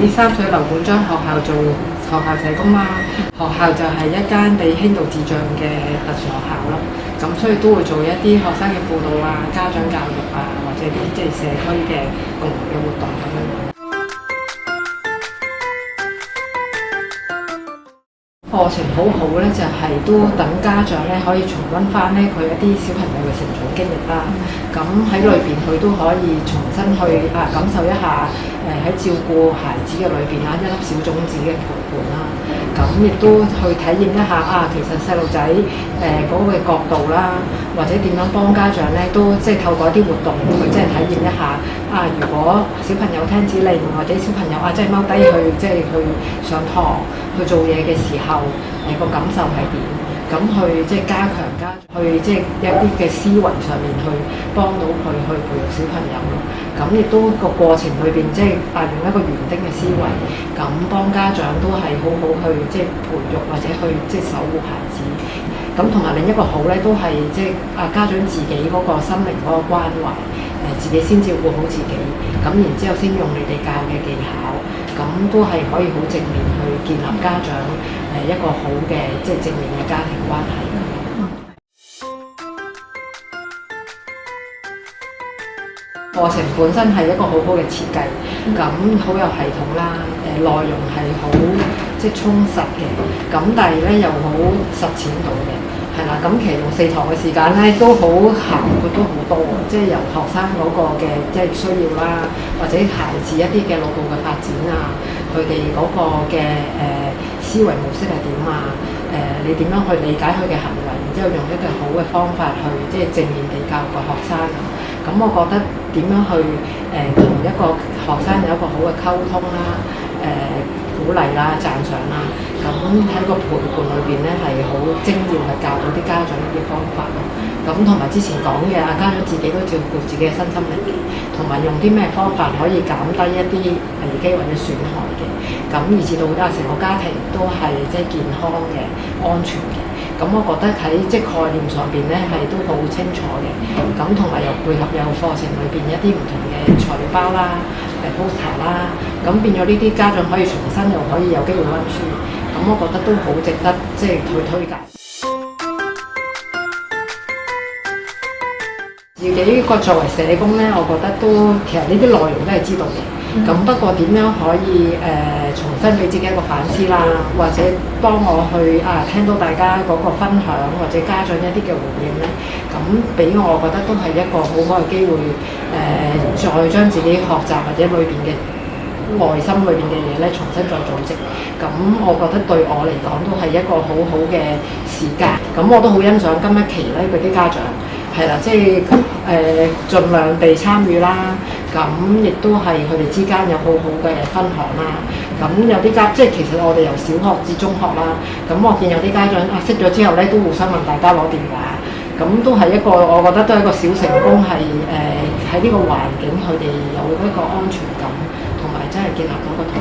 喺三水劉管章學校做學校社工啦。學校就係一間俾輕度智障嘅特殊學校啦。咁所以都會做一啲學生嘅輔導啊、家長教育啊，或者啲即係社區嘅共同嘅活動咁樣。課程好好咧，就係都等家長咧可以重溫翻咧佢一啲小朋友嘅成長經歷啦。咁喺裏邊佢都可以重新去感受一下喺照顧孩子嘅裏邊一粒小種子嘅陪伴啦。咁亦都去體驗一下其實細路仔嗰個嘅角度啦，或者點樣幫家長咧，都即係透過一啲活動去即係體驗一下如果小朋友聽指令，或者小朋友即係踎低去即係去上堂去做嘢嘅時候，個感受係點？咁去即係加強家長去即係一啲嘅思維上面去幫到佢去培育小朋友咯。咁亦都個過程裏邊即係用一個園丁嘅思維，咁幫家長都係好好去即係培育或者去即係守護孩子。咁同埋另一個好咧，都係即係家長自己嗰個心靈嗰個關懷，自己先照顧好自己，咁然之後先用你哋教嘅技巧，咁都係可以好正面去建立家長一個好嘅即係正面嘅家庭關係。課程本身係一個好好嘅設計，咁好有系統啦，內容係好即係充實嘅，咁但係咧又好實踐到嘅，係啦。咁其實用4堂嘅時間咧都好涵括都好多，即係由學生嗰個嘅即係需要啦，或者孩子一啲嘅腦部嘅發展啊，佢哋嗰個嘅思維模式係點啊？你點樣去理解佢嘅行為，然之後用一個好嘅方法去即係正面地教育個學生啊。咁我覺得點樣去同一個學生有一個好嘅溝通啦、鼓勵啦、讚賞啦，咁喺個陪伴裏邊咧係好精要，係教到啲家長啲方法咯。咁同埋之前講嘅家長自己都照顧自己嘅身心靈，同埋用啲咩方法可以減低一啲危機或者損害嘅，咁以至到成個家庭都係即係健康嘅、安全嘅。咁我覺得喺即係概念上邊咧係都好清楚嘅，咁同埋又配合有課程裏邊一啲唔同嘅材料包啦、poster 啦，咁變咗呢啲家長可以重新又可以有機會溫書，咁我覺得都好值得即係去推介。自己個作為社工咧，我覺得都其實呢啲內容都係知道嘅。咁不過點樣可以重新俾自己一個反思啦，或者幫我去聽到大家嗰個分享，或者家長一啲嘅回應咧，咁俾我覺得都係一個好好嘅機會，再將自己學習或者裏邊嘅內心裏邊嘅嘢咧，重新再組織。咁我覺得對我嚟講都係一個好好嘅時間。咁我都好欣賞今一期咧嗰啲家長。係啦，即係盡量地參與啦，咁亦都係佢哋之間有好好嘅分享啦。咁有啲即係其實我哋由小學至中學啦，咁我見有啲家長識咗之後咧，都互相問大家攞電話，咁都係一個我覺得都係一個小成功，係喺呢個環境佢哋有一個安全感，同埋真係建立到個同